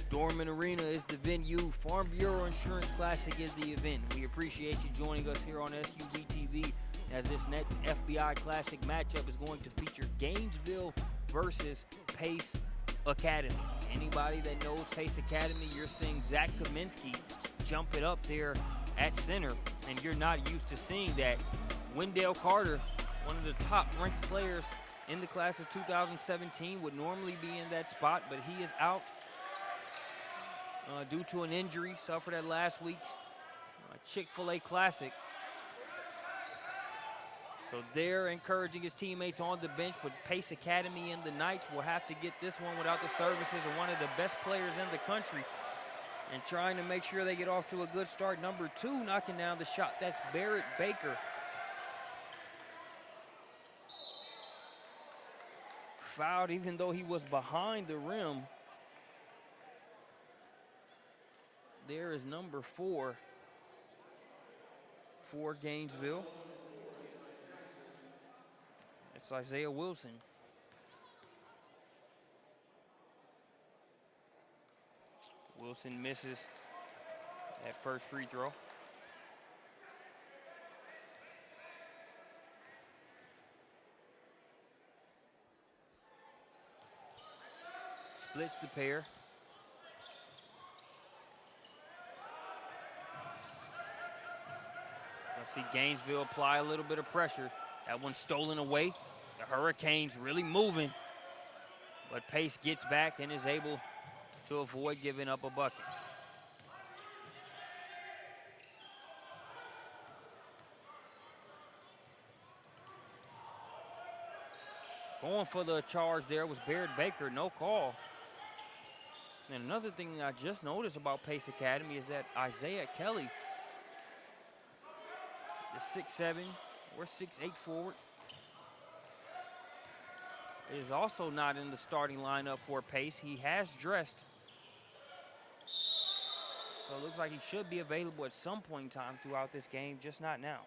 Dorman Arena is the venue. Farm Bureau Insurance Classic is the event. We appreciate you joining us here on SUVtv as this next FBI Classic matchup is going to feature Gainesville versus Pace Academy. Anybody that knows Pace Academy, you're seeing Zach Kaminsky jump it up there at center, and you're not used to seeing that. Wendell Carter, one of the top-ranked players in the class of 2017, would normally be in that spot, but he is out due to an injury suffered at last week's Chick-fil-A Classic. So they're encouraging his teammates on the bench, but Pace Academy and the Knights will have to get this one without the services of one of the best players in the country and trying to make sure they get off to a good start. Number 2 knocking down the shot. That's Barrett Baker. Fouled even though he was behind the rim. There is number 4 for Gainesville. It's Isaiah Wilson. Wilson misses that first free throw. Splits the pair. You'll see Gainesville apply a little bit of pressure. That one's stolen away. The Hurricanes really moving. But Pace gets back and is able to avoid giving up a bucket. Going for the charge there was Barrett Baker, no call. And another thing I just noticed about Pace Academy is that Isaiah Kelly, the 6'7" or 6'8" forward, is also not in the starting lineup for Pace. He has dressed, so it looks like he should be available at some point in time throughout this game, just not now.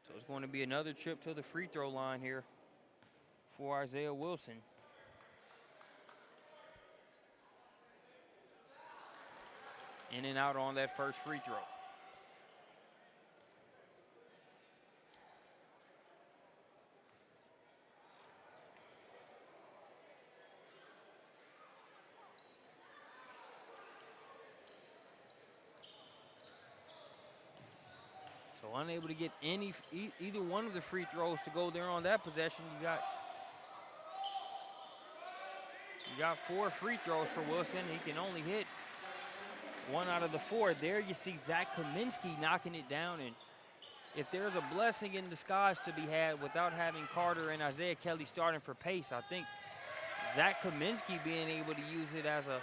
So it's going to be another trip to the free throw line here for Isaiah Wilson. In and out on that first free throw. So unable to get either one of the free throws to go there on that possession. You got 4 free throws for Wilson. He can only hit 1 out of the 4. There you see Zach Kaminsky knocking it down. And if there's a blessing in disguise to be had without having Carter and Isaiah Kelly starting for Pace, I think Zach Kaminsky being able to use it as a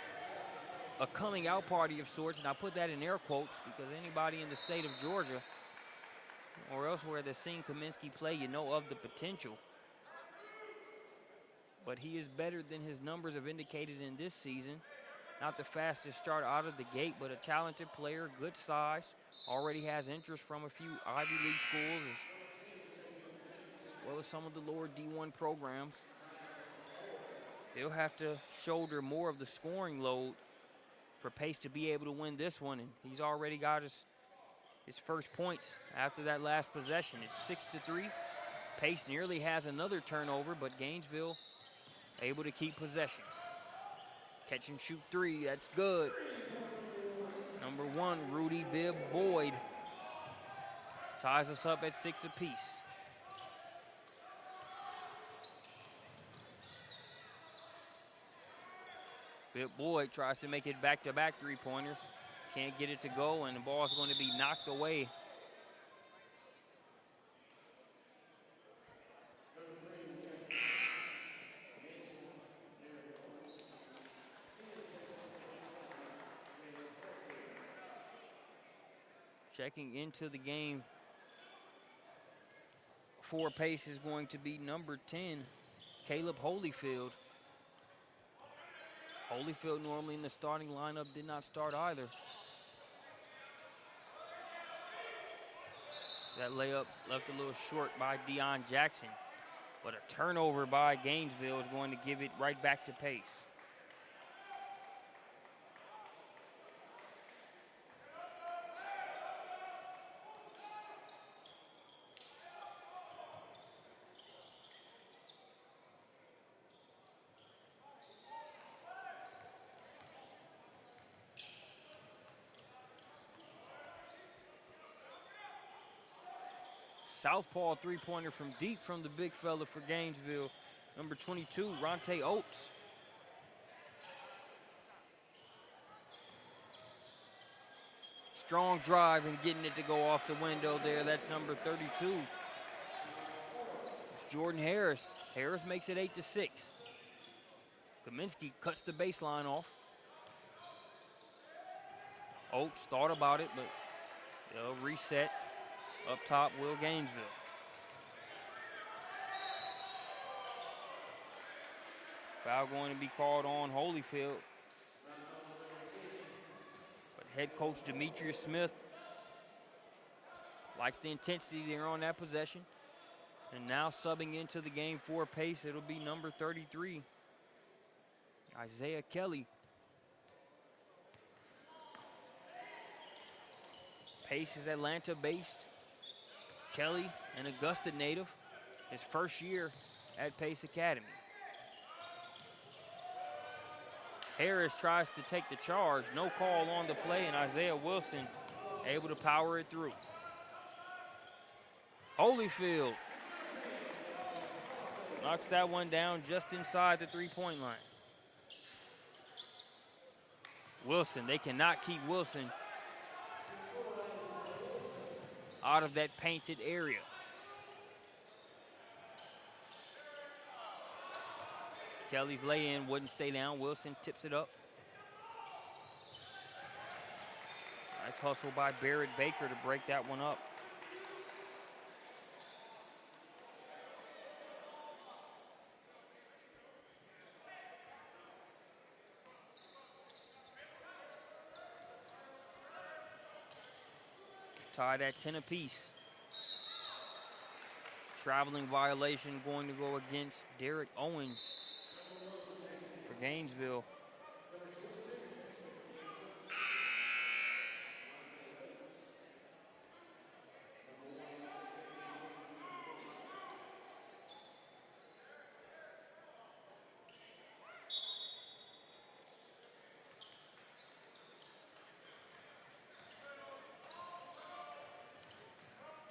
coming out party of sorts. And I put that in air quotes because anybody in the state of Georgia or elsewhere that's seen Kaminsky play, you know of the potential. But he is better than his numbers have indicated in this season. Not the fastest start out of the gate, but a talented player, good size. Already has interest from a few Ivy League schools as well as some of the lower D1 programs. They'll have to shoulder more of the scoring load for Pace to be able to win this one. And he's already got his first points after that last possession. It's 6-3. Pace nearly has another turnover, but Gainesville able to keep possession. Catch and shoot 3, that's good. Number 1, Rudy Bibb Boyd ties us up at 6 apiece. Bibb Boyd tries to make it back-to-back three-pointers. Can't get it to go, and the ball is going to be knocked away. Checking into the game for Pace is going to be number 10, Caleb Holyfield. Holyfield normally in the starting lineup did not start either. So that layup left a little short by Deion Jackson. But a turnover by Gainesville is going to give it right back to Pace. Southpaw three-pointer from deep from the big fella for Gainesville. Number 22, Ronte Oates. Strong drive and getting it to go off the window there. That's number 32. It's Jordan Harris. Harris makes it 8-6. Kaminsky cuts the baseline off. Oates thought about it, but they'll reset. Up top, Will Gainesville. Foul going to be called on Holyfield. But head coach Demetrius Smith likes the intensity there on that possession. And now subbing into the game for Pace, it'll be number 33, Isaiah Kelly. Pace is Atlanta-based. Kelly, an Augusta native, his first year at Pace Academy. Harris tries to take the charge. No call on the play, and Isaiah Wilson able to power it through. Holyfield knocks that one down just inside the three-point line. Wilson, they cannot keep Wilson out of that painted area. Kelly's lay-in wouldn't stay down. Wilson tips it up. Nice hustle by Barrett Baker to break that one up. Tied at 10 apiece. Traveling violation going to go against Derek Owens for Gainesville.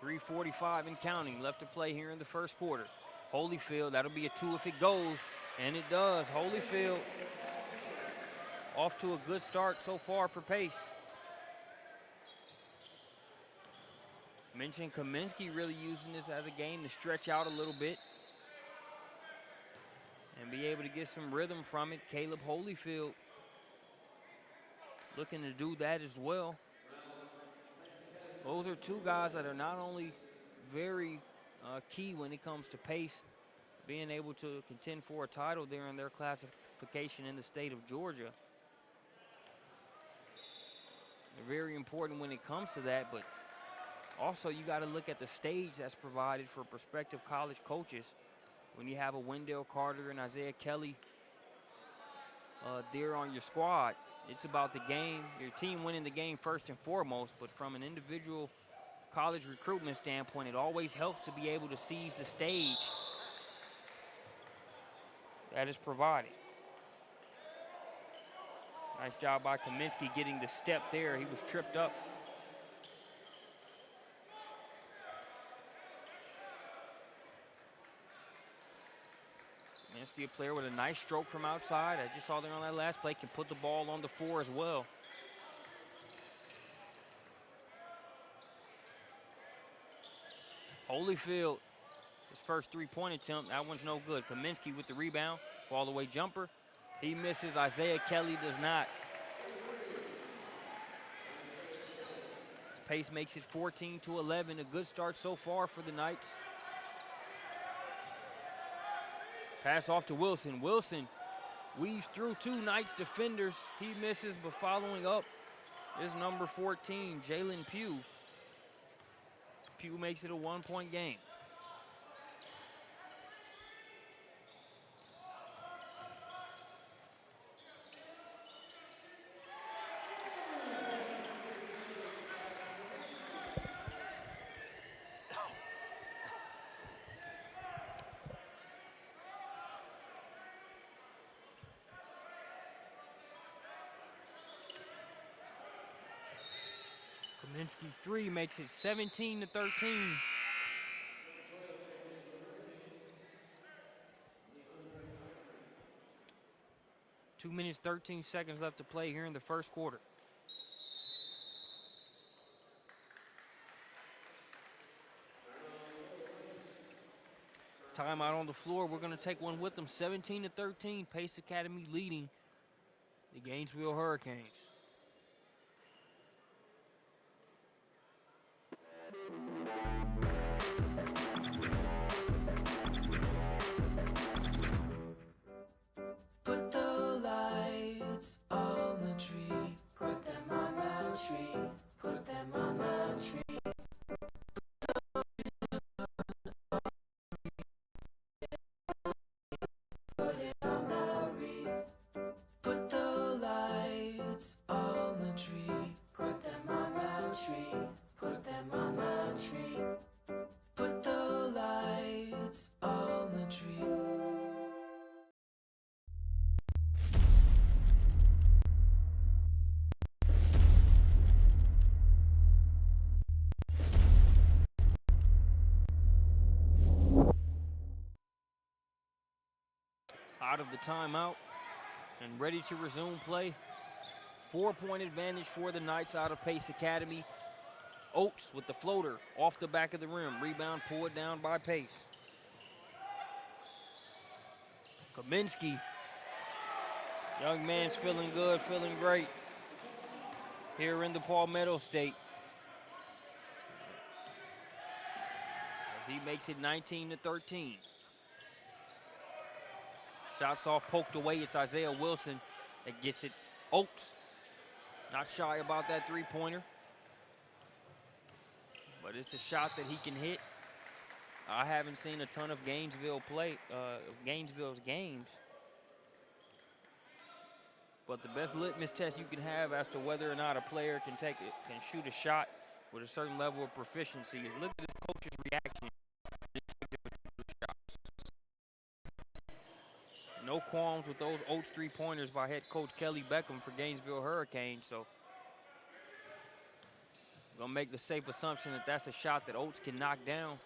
.345 and counting left to play here in the first quarter. Holyfield, that'll be a 2 if it goes, and it does. Holyfield off to a good start so far for Pace. Mentioned Kaminsky really using this as a game to stretch out a little bit and be able to get some rhythm from it. Caleb Holyfield looking to do that as well. Those are two guys that are not only very key when it comes to Pace, being able to contend for a title there in their classification in the state of Georgia. They're very important when it comes to that, but also you got to look at the stage that's provided for prospective college coaches. When you have a Wendell Carter and Isaiah Kelly there on your squad, it's about the game, your team winning the game first and foremost, but from an individual college recruitment standpoint, it always helps to be able to seize the stage that is provided. Nice job by Kaminsky getting the step there. He was tripped up. Kaminsky, a player with a nice stroke from outside. I just saw there on that last play, can put the ball on the floor as well. Holyfield, his first three-point attempt, that one's no good. Kaminsky with the rebound, fall-away jumper. He misses. Isaiah Kelly does not. Pace makes it 14-11. A good start so far for the Knights. Pass off to Wilson. Wilson Weaves through two Knights defenders. He misses, but following up is number 14, Jalen Pugh. Pugh makes it a 1-point game. Kaminsky's three makes it 17-13. 2 minutes, 13 seconds left to play here in the first quarter. Timeout on the floor. We're going to take one with them. 17-13. Pace Academy leading the Gainesville Hurricanes. Put the lights on the tree. Put them on the tree. Put them on the tree. Put it on the wreath. Put the lights on the tree. Put them on the tree. Put them on the tree. Put the lights on the tree. Out of the timeout and ready to resume play. 4-point advantage for the Knights out of Pace Academy. Oates with the floater off the back of the rim. Rebound pulled down by Pace. Kaminsky. Young man's feeling good, feeling great here in the Palmetto State. As he makes it 19-13. Shots off, poked away. It's Isaiah Wilson that gets it. Oates, not shy about that three-pointer. But it's a shot that he can hit. I haven't seen a ton of Gainesville's games. But the best litmus test you can have as to whether or not a player can shoot a shot with a certain level of proficiency is look at his coach's reaction. No qualms with those Oates three-pointers by head coach Kelly Beckham for Gainesville Hurricanes. So I'm gonna make the safe assumption that that's a shot that Oates can knock down.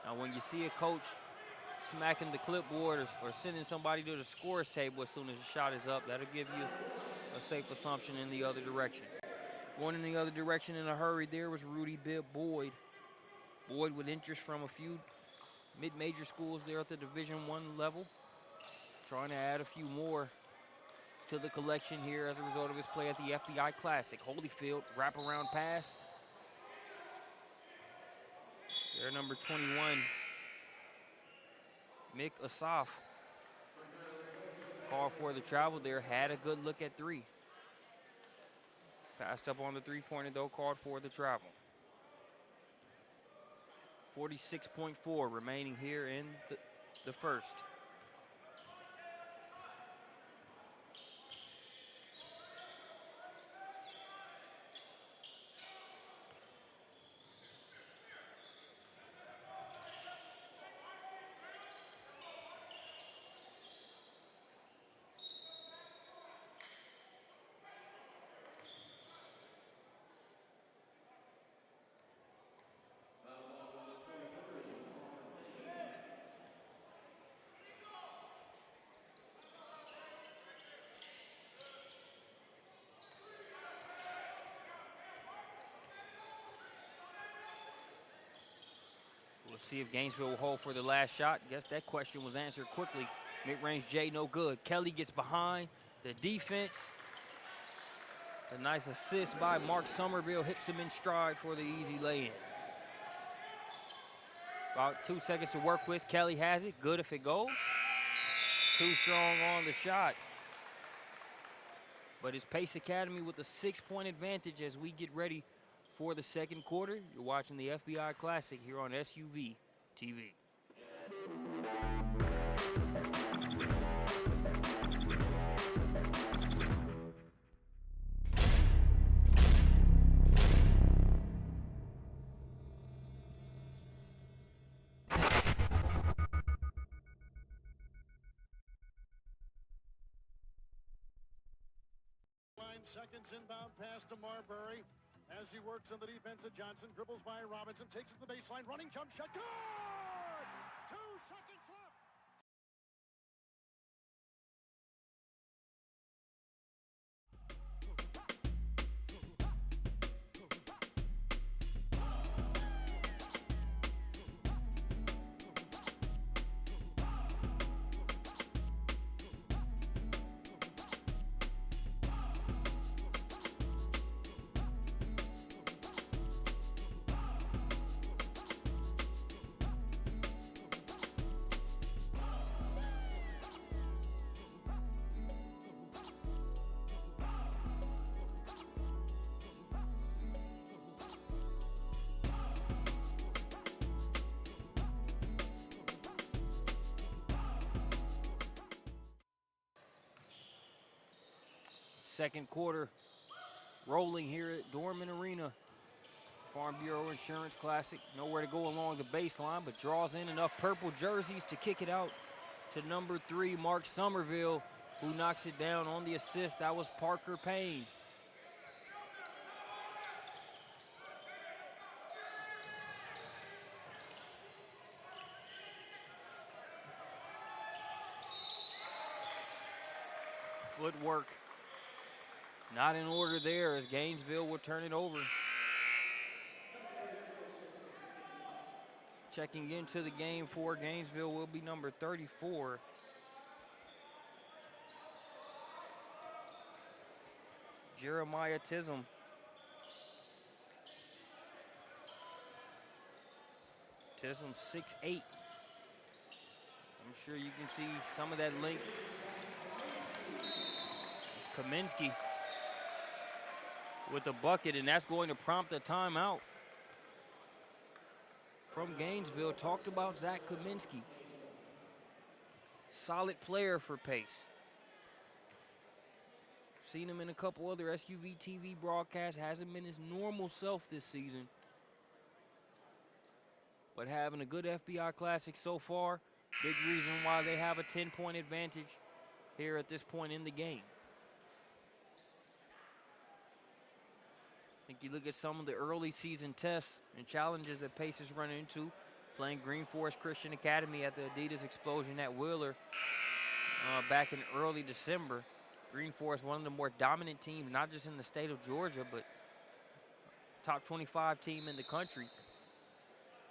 Now, when you see a coach smacking the clipboard or sending somebody to the scorer's table as soon as the shot is up, that'll give you a safe assumption in the other direction. Going in the other direction in a hurry there was Rudy Bibb Boyd. Boyd with interest from a few mid-major schools there at the Division I level. Trying to add a few more to the collection here as a result of his play at the FBI Classic. Holyfield, wraparound pass. There, number 21, Mick Asaf. Called for the travel there, had a good look at three. Passed up on the three-pointer though, called for the travel. 46.4 remaining here in the first. We'll see if Gainesville will hold for the last shot. Guess that question was answered quickly. Mid-range J, no good. Kelly gets behind the defense. A nice assist by Mark Somerville, hits him in stride for the easy lay-in. About 2 seconds to work with. Kelly has it, good if it goes. Too strong on the shot. But it's Pace Academy with a 6-point advantage as we get ready for the second quarter. You're watching the FBI Classic here on SUVtv. Seconds inbound pass to Marbury as he works on the defense of Johnson, dribbles by Robinson, takes it to the baseline, running jump shot, good! 2 seconds left. Second quarter rolling here at Dorman Arena. Farm Bureau Insurance Classic. Nowhere to go along the baseline, but draws in enough purple jerseys to kick it out to number 3, Mark Somerville, who knocks it down on the assist. That was Parker Payne. Footwork not in order there as Gainesville will turn it over. Checking into the game for Gainesville will be number 34. Jeremiah Tism. Tism 6'8". I'm sure you can see some of that length. It's Kaminsky with the bucket, and that's going to prompt a timeout from Gainesville. Talked about Zach Kaminsky. Solid player for Pace. Seen him in a couple other SUVtv broadcasts. Hasn't been his normal self this season, but having a good FBI Classic so far. Big reason why they have a 10-point advantage here at this point in the game. I think you look at some of the early season tests and challenges that Pace has run into, playing Green Forest Christian Academy at the Adidas Explosion at Wheeler back in early December. Green Forest, one of the more dominant teams, not just in the state of Georgia, but top 25 team in the country.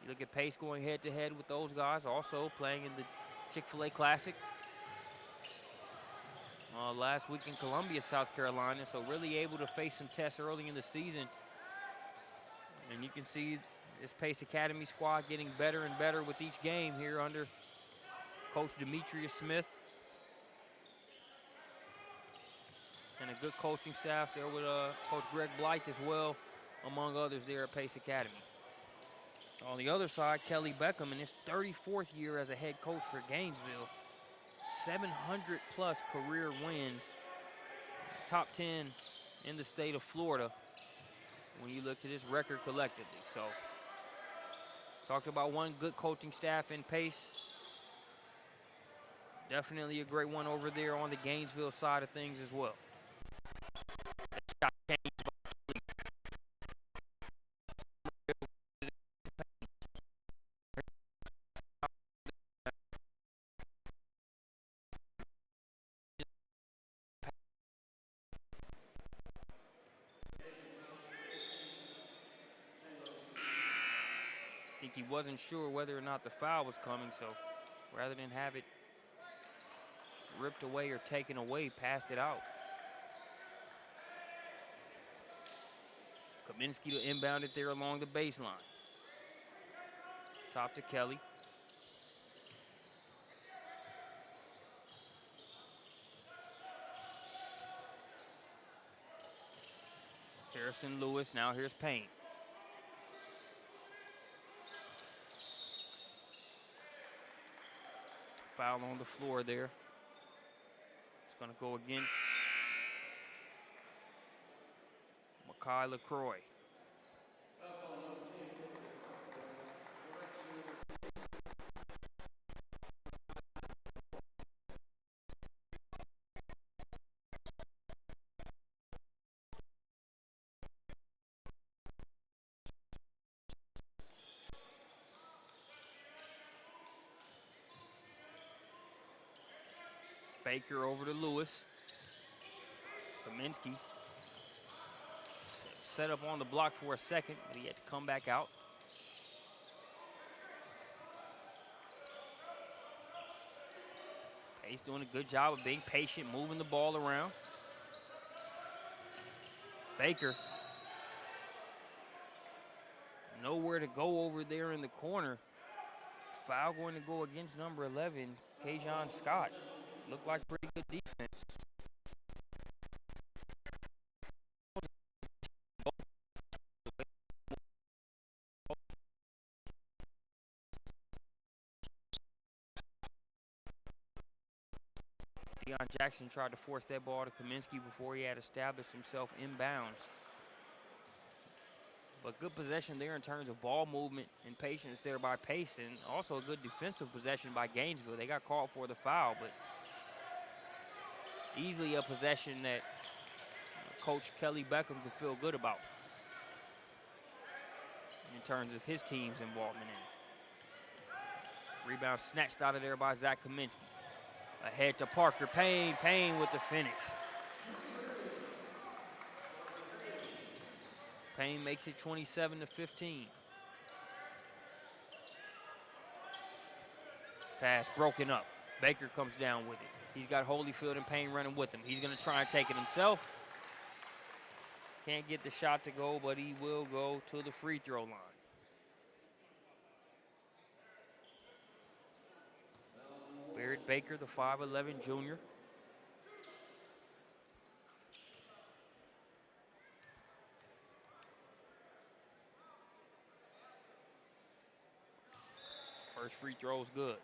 You look at Pace going head-to-head with those guys, also playing in the Chick-fil-A Classic last week in Columbia, South Carolina, so really able to face some tests early in the season. And you can see this Pace Academy squad getting better and better with each game here under Coach Demetrius Smith. And a good coaching staff there with Coach Greg Blythe as well, among others there at Pace Academy. On the other side, Kelly Beckham in his 34th year as a head coach for Gainesville. 700-plus career wins, top 10 in the state of Florida when you look at his record collectively. So, talked about one good coaching staff in Pace. Definitely a great one over there on the Gainesville side of things as well. I think he wasn't sure whether or not the foul was coming, so rather than have it ripped away or taken away, passed it out. Kaminsky to inbound it there along the baseline. Top to Kelly. Harrison Lewis, now here's Payne. Foul on the floor there. It's going to go against Makai LaCroix. Baker over to Lewis. Kaminsky set up on the block for a second, but he had to come back out. He's doing a good job of being patient, moving the ball around. Baker. Nowhere to go over there in the corner. Foul going to go against number 11, Kajon Scott. Looked like pretty good defense. Deion Jackson tried to force that ball to Kaminsky before he had established himself inbounds. But good possession there in terms of ball movement and patience there by Pace, and also a good defensive possession by Gainesville. They got called for the foul, but easily a possession that Coach Kelly Beckham could feel good about in terms of his team's involvement in it. Rebound snatched out of there by Zach Kaminsky. Ahead to Parker Payne. Payne with the finish. Payne makes it 27-15. Pass broken up. Baker comes down with it. He's got Holyfield and Payne running with him. He's going to try and take it himself. Can't get the shot to go, but he will go to the free throw line. Barrett Baker, the 5'11" junior. First free throw is good.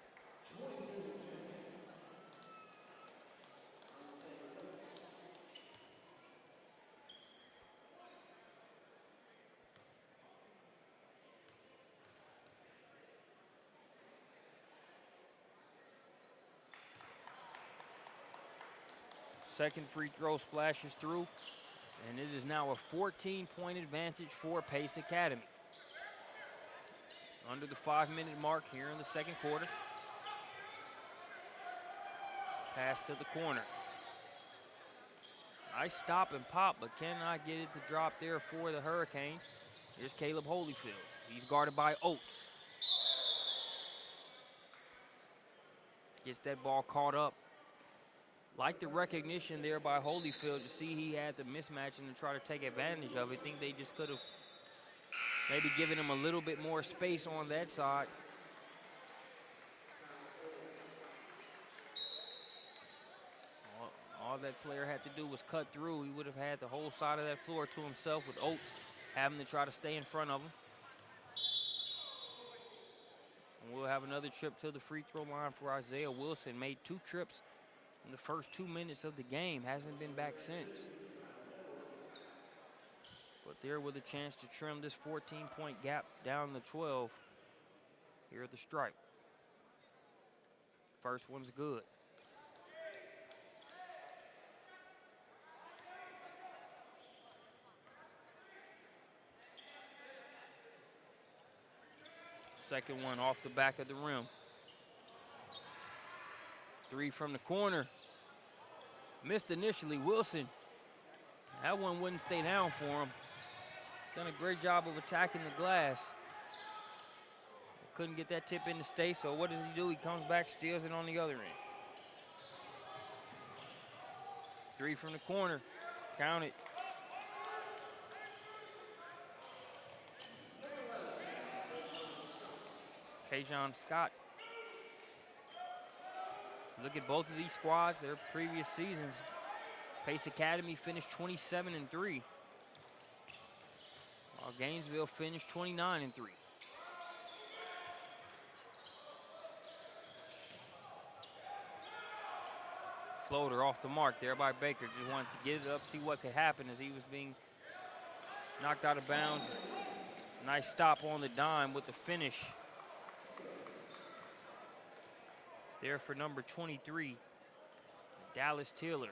Second free throw splashes through, and it is now a 14-point advantage for Pace Academy. Under the 5-minute mark here in the second quarter. Pass to the corner. Nice stop and pop, but cannot get it to drop there for the Hurricanes. Here's Caleb Holyfield. He's guarded by Oates. Gets that ball caught up. Like the recognition there by Holyfield to see he had the mismatch and to try to take advantage of it. I think they just could have maybe given him a little bit more space on that side. All that player had to do was cut through. He would have had the whole side of that floor to himself with Oates having to try to stay in front of him. And we'll have another trip to the free throw line for Isaiah Wilson. Made 2 trips in the first 2 minutes of the game. Hasn't been back since. But there with a chance to trim this 14-point gap down to 12 here at the stripe. First one's good. Second one off the back of the rim. 3 from the corner. Missed initially. Wilson. That one wouldn't stay down for him. He's done a great job of attacking the glass. Couldn't get that tip in to stay, so what does he do? He comes back, steals it on the other end. 3 from the corner. Count it. Kajon Scott. Look at both of these squads, their previous seasons. Pace Academy finished 27-3. Gainesville finished 29-3. Floater off the mark there by Baker. Just wanted to get it up, see what could happen as he was being knocked out of bounds. Nice stop on the dime with the finish there for number 23, Dallas Taylor.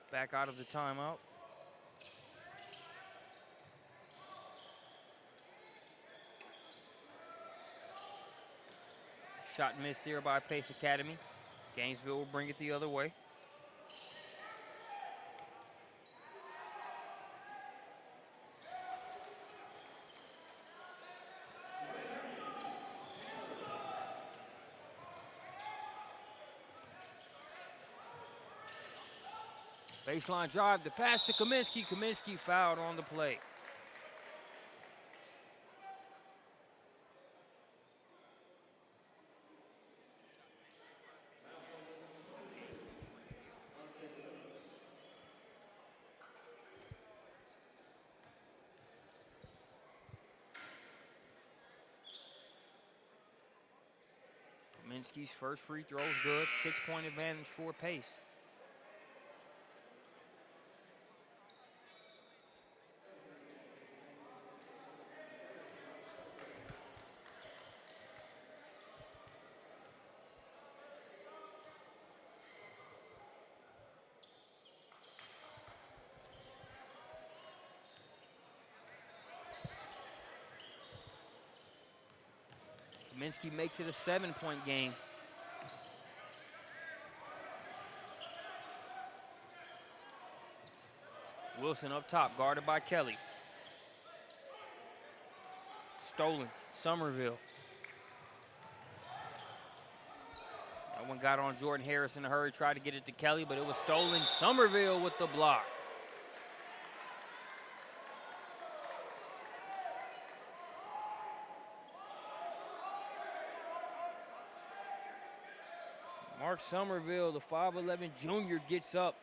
Back out of the timeout. Shot missed there by Pace Academy. Gainesville will bring it the other way. Baseline drive, the pass to Kaminsky. Kaminsky fouled on the play. Kaminsky's first free throw is good. 6-point advantage for Pace. Kaminsky makes it a 7-point game. Wilson up top, guarded by Kelly. Stolen, Somerville. That one got on Jordan Harris in a hurry, tried to get it to Kelly, but it was stolen. Somerville with the block. Mark Somerville, the 5'11 junior, gets up.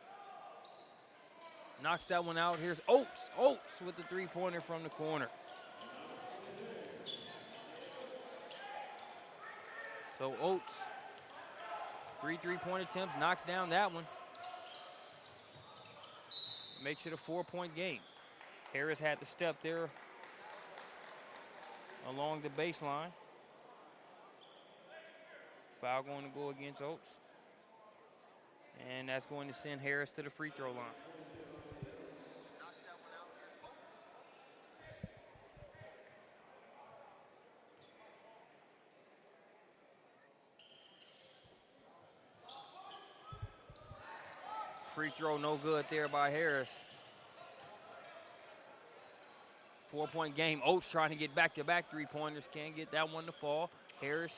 Knocks that one out. Here's Oates. Oates with the three-pointer from the corner. So Oates, 3 3-point attempts, knocks down that one. Makes it a 4-point game. Harris had the step there along the baseline. Foul going to go against Oates. And that's going to send Harris to the free throw line. Free throw no good there by Harris. 4-point game. Oates trying to get back-to-back three-pointers. Can't get that one to fall. Harris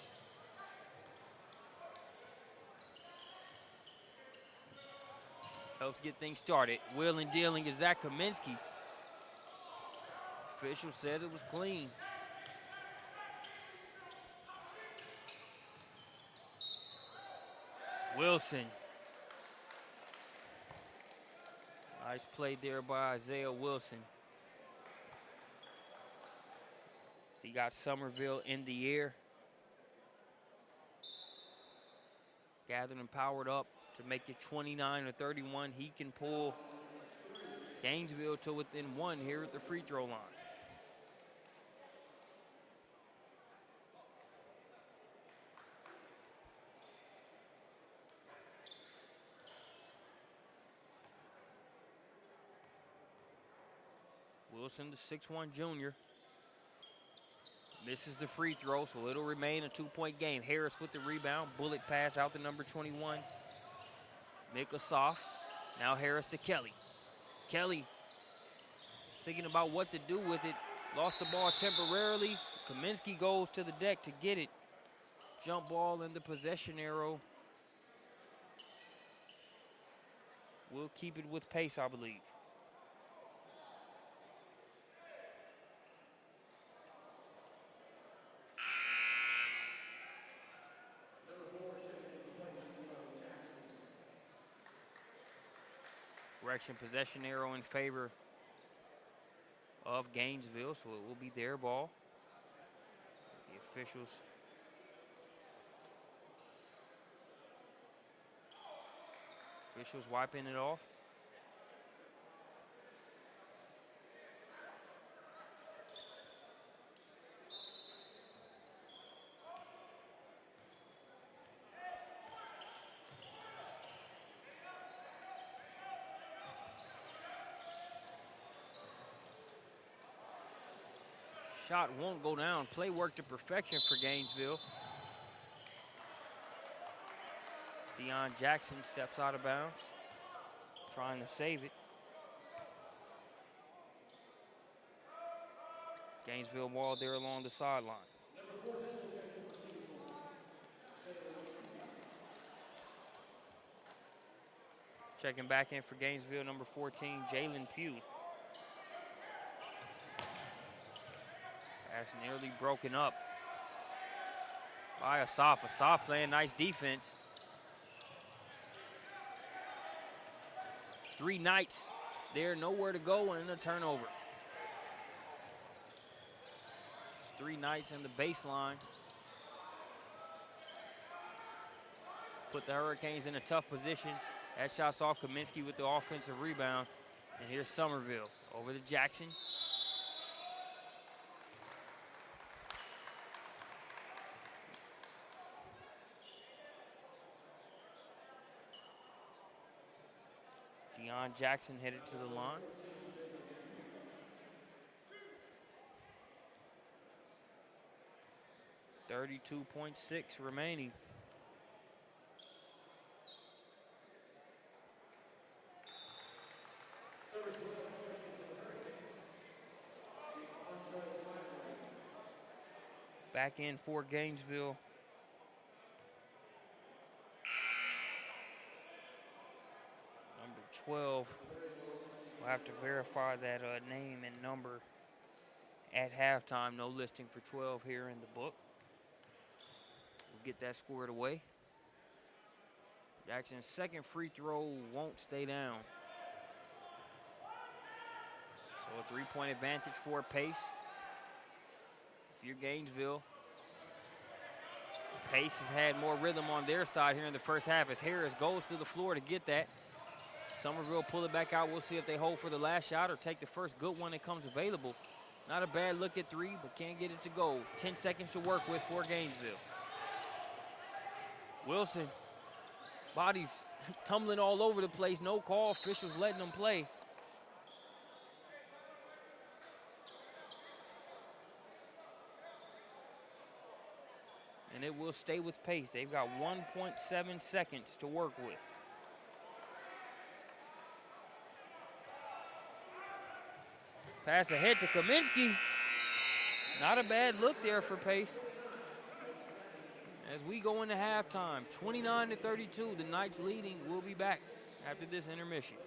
helps get things started. Wheeling, dealing is Zach Kaminsky. Official says it was clean. Wilson. Nice play there by Isaiah Wilson. So he got Somerville in the air. Gathered and powered up to make it 29-31. He can pull Gainesville to within 1 here at the free throw line. Wilson, the 6'1" junior, misses the free throw, so it'll remain a 2-point game. Harris with the rebound, bullet pass out to number 21, Mikasoff. Now Harris to Kelly. Kelly is thinking about what to do with it. Lost the ball temporarily. Kaminsky goes to the deck to get it. Jump ball in the possession arrow. We'll keep it with pace, I believe. Correction, possession arrow in favor of Gainesville, so it will be their ball. The officials wiping it off. Shot won't go down. Play work to perfection for Gainesville. Deion Jackson steps out of bounds, trying to save it. Gainesville ball there along the sideline. Checking back in for Gainesville, number 14, Jalen Pugh. Pass nearly broken up by Asaf. Asaf playing nice defense. 3 Knights there, nowhere to go, and a turnover. 3 Knights in the baseline. Put the Hurricanes in a tough position. That shot's off. Kaminsky with the offensive rebound. And here's Somerville over to Jackson. Deion Jackson headed to the line. .6 remaining. Back in for Gainesville. Number 12. We'll have to verify that name and number at halftime. No listing for 12 here in the book. We'll get that squared away. Jackson's second free throw won't stay down. So a 3-point advantage for Pace. If you're Gainesville, Pace has had more rhythm on their side here in the first half as Harris goes to the floor to get that. Somerville pull it back out. We'll see if they hold for the last shot or take the first good one that comes available. Not a bad look at 3, but can't get it to go. 10 seconds to work with for Gainesville. Wilson, bodies tumbling all over the place. No call, officials letting them play. And it will stay with Pace. They've got 1.7 seconds to work with. Pass ahead to Kaminsky. Not a bad look there for Pace. As we go into halftime, 29-32, the Knights leading. We'll be back after this intermission.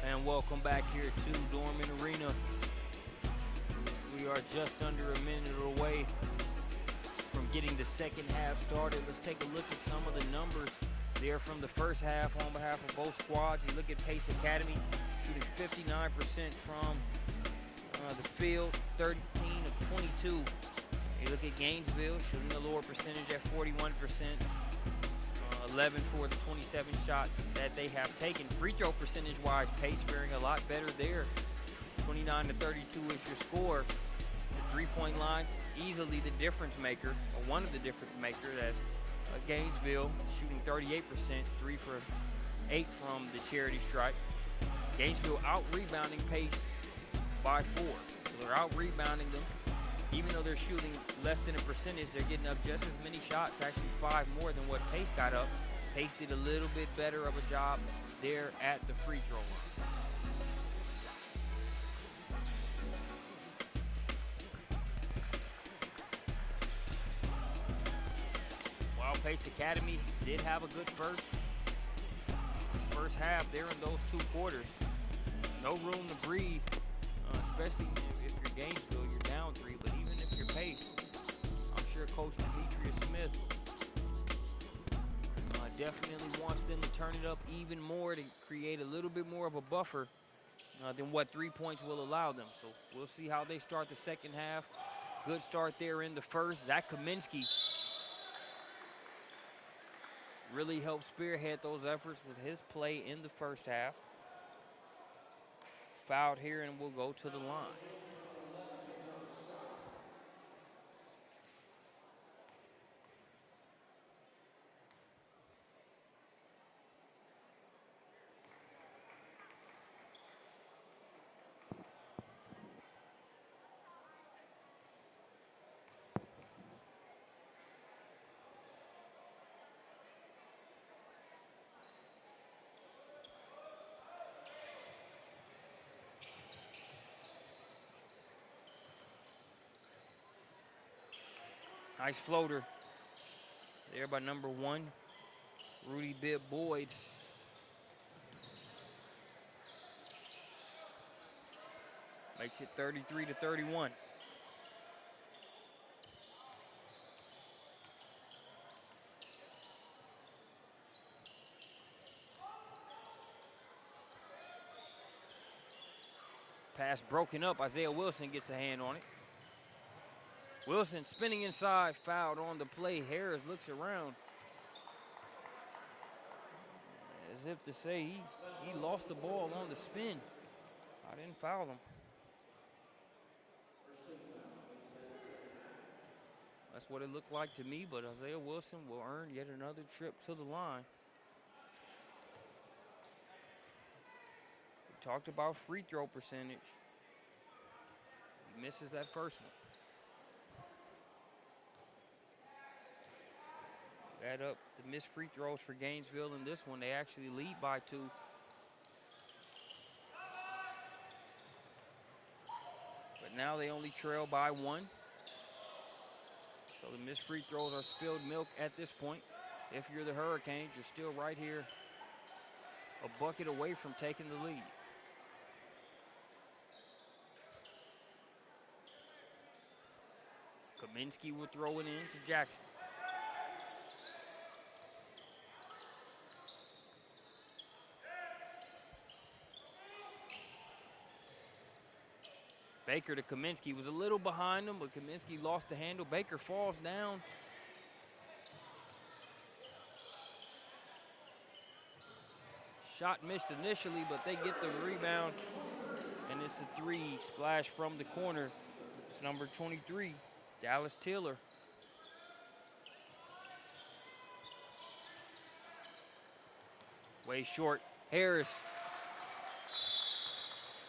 And welcome back here to Dorman Arena. We are just under a minute away from getting the second half started. Let's take a look at some of the numbers there from the first half on behalf of both squads. You look at Pace Academy shooting 59% from the field, 13 of 22. You look at Gainesville shooting a lower percentage at 41%. 11 for the 27 shots that they have taken. Free throw percentage-wise, Pace faring a lot better there. 29 to 32 is your score. The three-point line, easily the difference maker, or one of the difference makers, as Gainesville shooting 38%, 3 for 8 from the charity stripe. Gainesville out-rebounding Pace by 4. So they're out-rebounding them. Even though they're shooting less than a percentage, they're getting up just as many shots, actually 5 more than what Pace got up. Pace did a little bit better of a job there at the free throw line. While Pace Academy did have a good first half there in those 2 quarters. No room to breathe, especially if you're Gainesville, you're down 3, but even if you're Pace, I'm sure Coach Demetrius Smith definitely wants them to turn it up even more to create a little bit more of a buffer than what 3 points will allow them. So we'll see how they start the second half. Good start there in the first. Zach Kaminsky really helped spearhead those efforts with his play in the first half. Fouled here and will go to the line. Nice floater there by number 1, Rudy Bibb Boyd. Makes it 33 to 31. Pass broken up. Isaiah Wilson gets a hand on it. Wilson spinning inside, fouled on the play. Harris looks around as if to say he lost the ball on the spin. I didn't foul him. That's what it looked like to me, but Isaiah Wilson will earn yet another trip to the line. We talked about free throw percentage. He misses that first one. Add up the missed free throws for Gainesville in this one. They actually lead by 2. But now they only trail by 1. So the missed free throws are spilled milk at this point. If you're the Hurricanes, you're still right here, a bucket away from taking the lead. Kaminsky will throw it in to Jackson. Baker to Kaminsky, was a little behind him, but Kaminsky lost the handle. Baker falls down. Shot missed initially, but they get the rebound, and it's a 3 splash from the corner. It's number 23, Dallas Taylor. Way short. Harris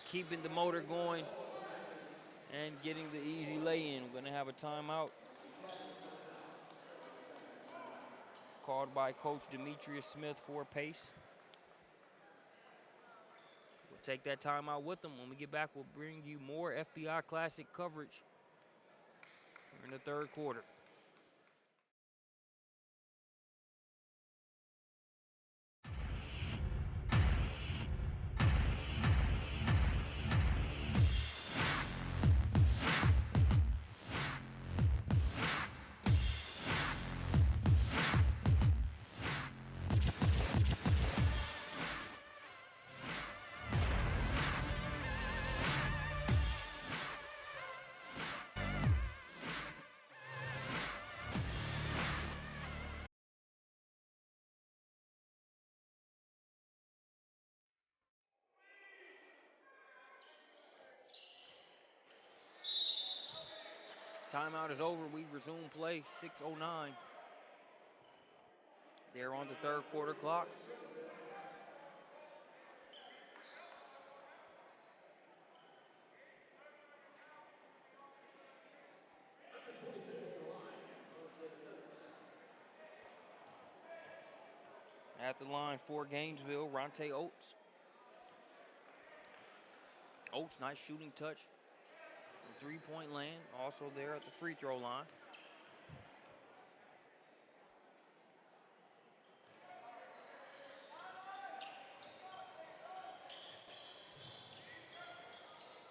keeping the motor going and getting the easy lay-in. We're gonna have a timeout called by Coach Demetrius Smith for Pace. We'll take that timeout with them. When we get back, we'll bring you more FBI Classic coverage in the third quarter. Timeout is over. We resume play. 6:09. They're on the third quarter clock. At the line for Gainesville, Ronte Oates. Oates, nice shooting touch from three-point land. Also there at the free throw line.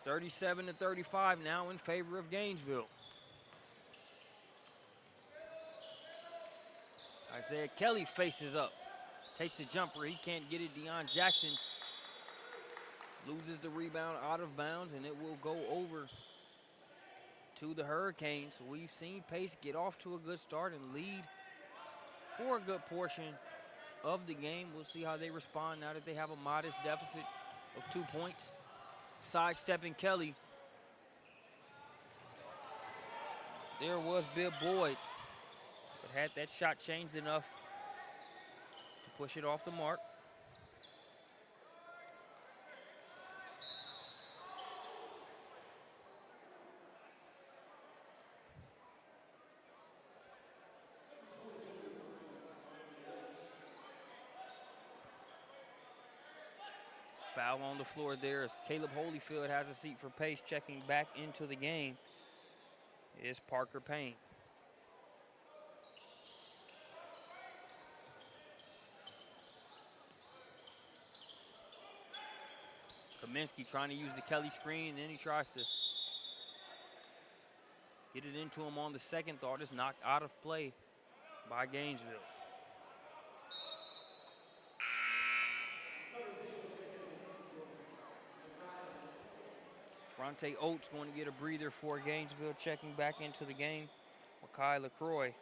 (37-35) now in favor of Gainesville. Isaiah Kelly faces up. Takes the jumper. He can't get it. Deion Jackson loses the rebound out of bounds, and it will go over to the Hurricanes. We've seen Pace get off to a good start and lead for a good portion of the game. We'll see how they respond now that they have a modest deficit of 2 points. Sidestepping Kelly. There was Bill Boyd, but had that shot changed enough to push it off the mark. Foul on the floor there as Caleb Holyfield has a seat for Pace. Checking back into the game is Parker Payne. Kaminsky trying to use the Kelly screen, and then he tries to get it into him on the second thought. It's knocked out of play by Gainesville. Ronte Oates going to get a breather for Gainesville, checking back into the game. Makai LaCroix.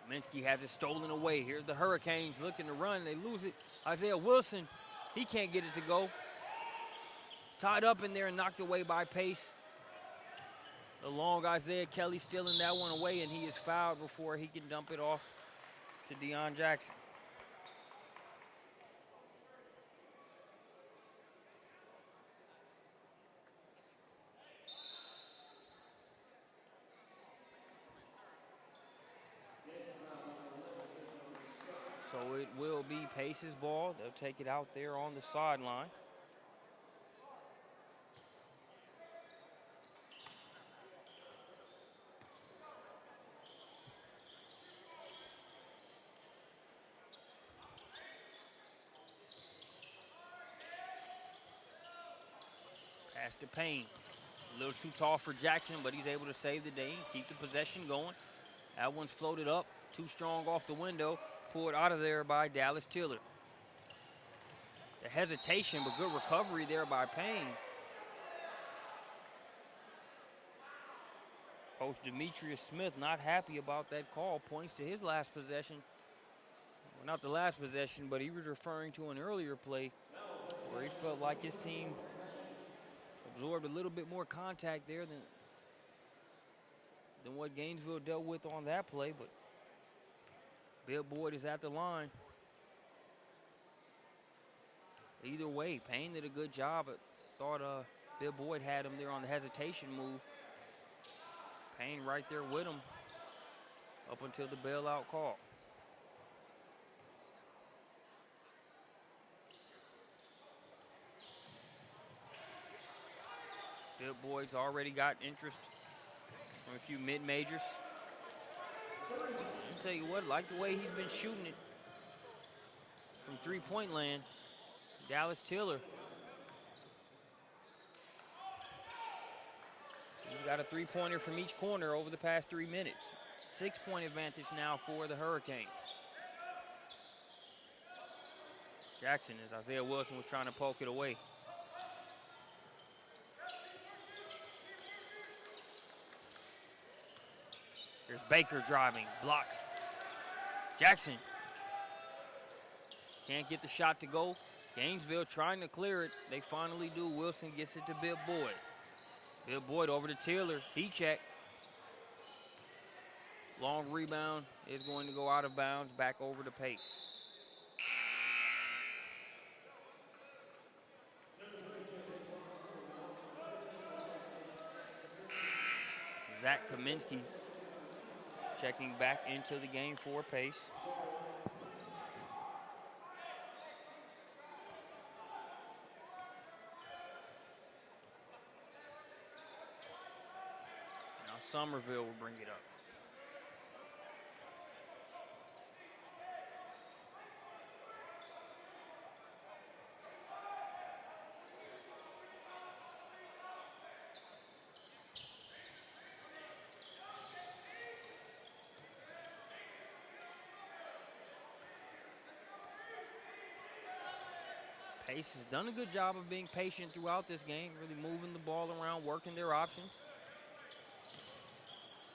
Kaminsky has it stolen away. Here's the Hurricanes looking to run. They lose it. Isaiah Wilson, he can't get it to go. Tied up in there and knocked away by Pace. The long Isaiah Kelly stealing that one away, and he is fouled before he can dump it off to Deion Jackson. So it will be Pace's ball. They'll take it out there on the sideline. Pass to Payne. A little too tall for Jackson, but he's able to save the day and keep the possession going. That one's floated up, too strong off the window. Pulled out of there by Dallas Tiller. The hesitation, but good recovery there by Payne. Coach Demetrius Smith not happy about that call. Points to his last possession. Well, not the last possession, but he was referring to an earlier play where he felt like his team absorbed a little bit more contact there than what Gainesville dealt with on that play, but Bill Boyd is at the line. Either way, Payne did a good job. I thought Bill Boyd had him there on the hesitation move. Payne right there with him up until the bailout call. Bill Boyd's already got interest from a few mid-majors. I'll tell you what, like the way he's been shooting it from three-point land. Dallas Tiller. He's got a three-pointer from each corner over the past 3 minutes. 6-point advantage now for the Hurricanes. Jackson, as Isaiah Wilson was trying to poke it away. There's Baker driving, blocked. Jackson can't get the shot to go. Gainesville trying to clear it. They finally do. Wilson gets it to Bill Boyd. Bill Boyd over to Taylor. He check. Long rebound is going to go out of bounds, back over to Pace. Zach Kaminsky checking back into the game for Pace. Now Somerville will bring it up. Pace has done a good job of being patient throughout this game, really moving the ball around, working their options.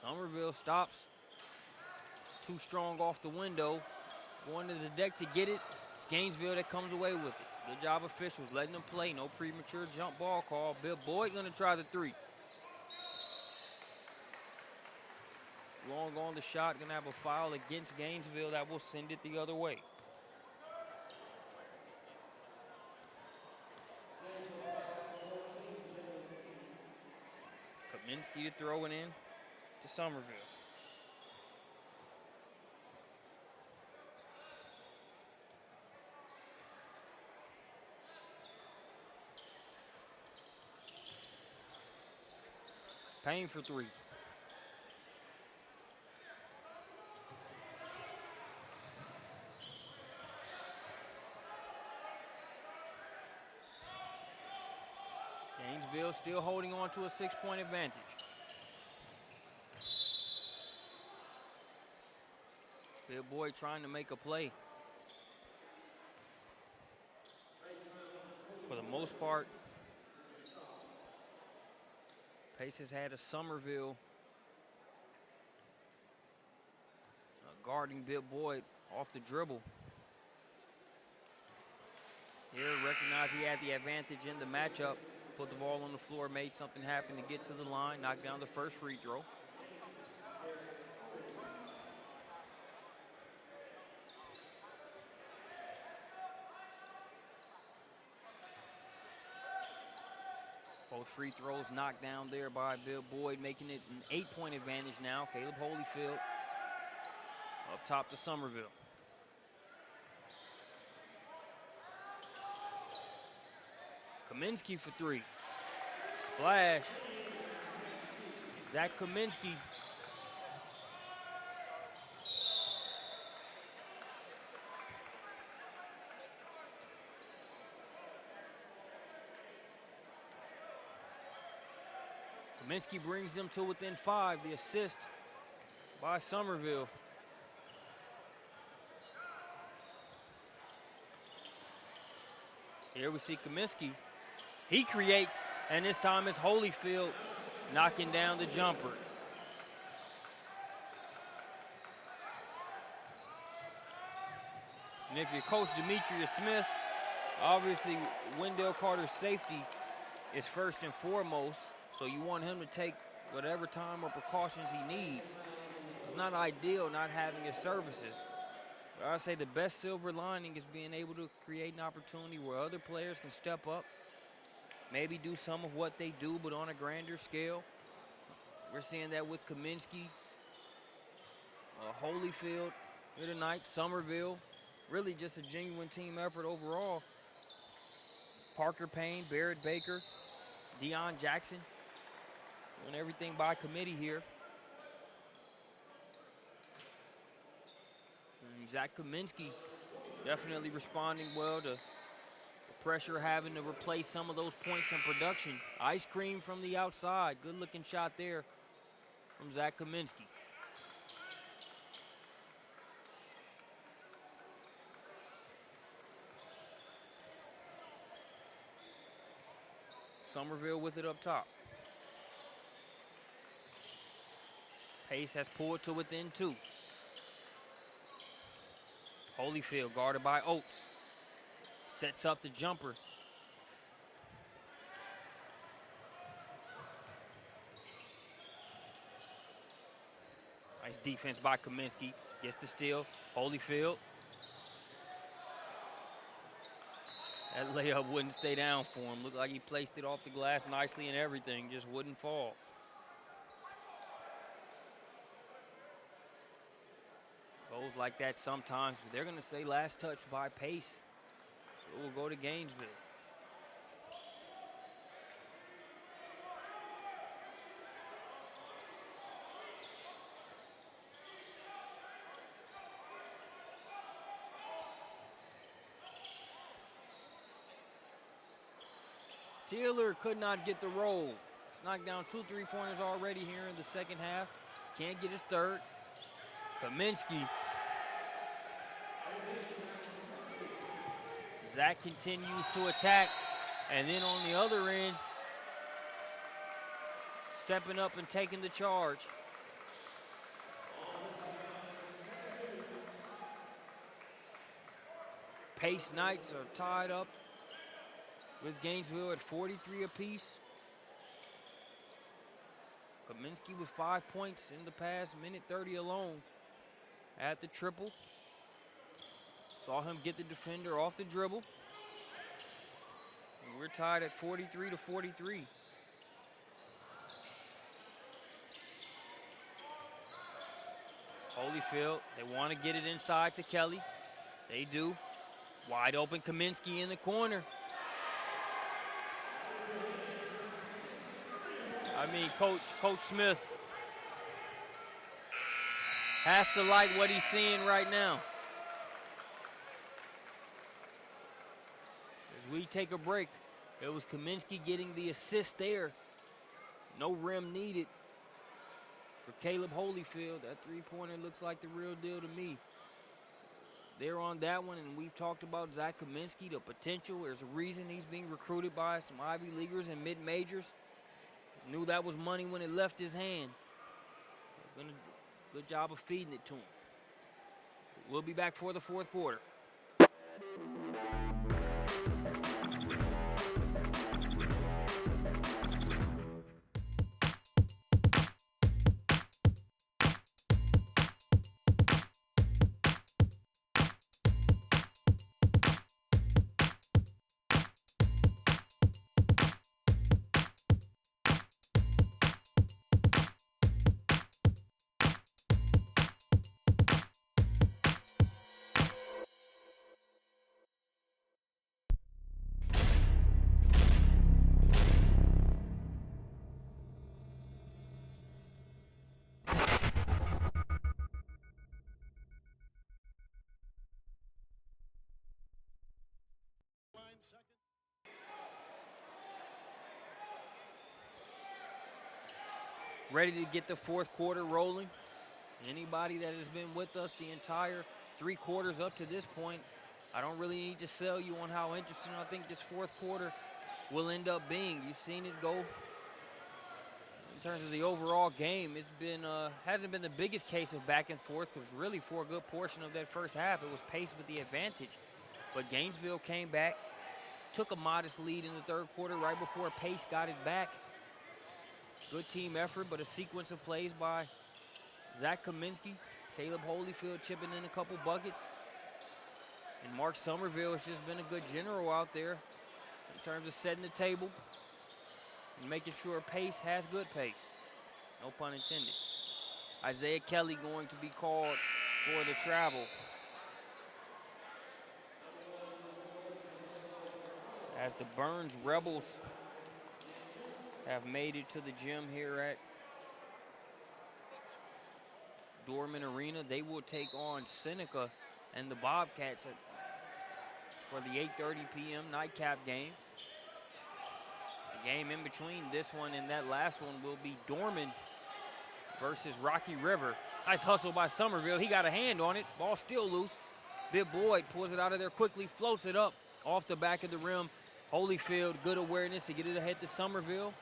Somerville stops. Too strong off the window. Going to the deck to get it. It's Gainesville that comes away with it. Good job officials letting them play. No premature jump ball call. Bill Boyd going to try the three. Long on the shot. Going to have a foul against Gainesville that will send it the other way. Kaminsky to throw it in to Somerville. Payne for three. Gainesville still holding on to a 6-point advantage. Bill Boyd trying to make a play. For the most part, Pace has had a Somerville guarding Bill Boyd off the dribble. Here, recognized he had the advantage in the matchup. Put the ball on the floor, made something happen to get to the line, knocked down the first free throw. Both free throws knocked down there by Bill Boyd, making it an 8-point advantage now. Caleb Holyfield up top to Somerville. Kaminsky for three. Splash. Zach Kaminsky. Kaminsky brings them to within 5. The assist by Somerville. Here we see Kaminsky. He creates, and this time it's Holyfield knocking down the jumper. And if you're Coach Demetrius Smith, obviously Wendell Carter's safety is first and foremost, so you want him to take whatever time or precautions he needs. It's not ideal not having his services. But I say the best silver lining is being able to create an opportunity where other players can step up, maybe do some of what they do, but on a grander scale. We're seeing that with Kaminsky, Holyfield here tonight, Somerville. Really just a genuine team effort overall. Parker Payne, Barrett Baker, Deion Jackson, doing everything by committee here. And Zach Kaminsky definitely responding well to the pressure, having to replace some of those points in production. Ice cream from the outside. Good looking shot there from Zach Kaminsky. Somerville with it up top. Pace has pulled to within 2. Holyfield guarded by Oates. Sets up the jumper. Nice defense by Kaminsky. Gets the steal. Holyfield. That layup wouldn't stay down for him. Looked like he placed it off the glass nicely and everything. Just wouldn't fall. Goes like that sometimes, but they're going to say last touch by Pace. So it will go to Gainesville. Taylor could not get the roll. He's knocked down 2 3-pointers already here in the second half. Can't get his third. Kaminsky. Zach continues to attack. And then on the other end, stepping up and taking the charge. Pace Knights are tied up with Gainesville at 43 apiece. Kaminsky with 5 points in the past minute 30 alone at the triple. Saw him get the defender off the dribble. And we're tied at 43 to 43. Holyfield, they want to get it inside to Kelly. They do. Wide open Kaminsky in the corner. I mean, Coach Smith has to like what he's seeing right now. As we take a break, it was Kaminsky getting the assist there. No rim needed for Caleb Holyfield. That three-pointer looks like the real deal to me. They're on that one, and we've talked about Zach Kaminsky, the potential. There's a reason he's being recruited by some Ivy Leaguers and mid-majors. Knew that was money when it left his hand. Good job of feeding it to him. We'll be back for the fourth quarter. Ready to get the fourth quarter rolling. Anybody that has been with us the entire 3 quarters up to this point, I don't really need to sell you on how interesting I think this fourth quarter will end up being. You've seen it go. In terms of the overall game, it's been hasn't been the biggest case of back and forth, because really for a good portion of that first half, it was Pace with the advantage. But Gainesville came back, took a modest lead in the third quarter right before Pace got it back. Good team effort, but a sequence of plays by Zach Kaminsky, Caleb Holyfield chipping in a couple buckets. And Mark Somerville has just been a good general out there in terms of setting the table and making sure Pace has good pace. No pun intended. Isaiah Kelly going to be called for the travel. As the Burns Rebels have made it to the gym here at Dorman Arena. They will take on Seneca and the Bobcats for the 8:30 p.m. nightcap game. The game in between this one and that last one will be Dorman versus Rocky River. Nice hustle by Somerville. He got a hand on it. Ball still loose. Big Boyd pulls it out of there quickly, floats it up off the back of the rim. Holyfield, good awareness to get it ahead to Somerville,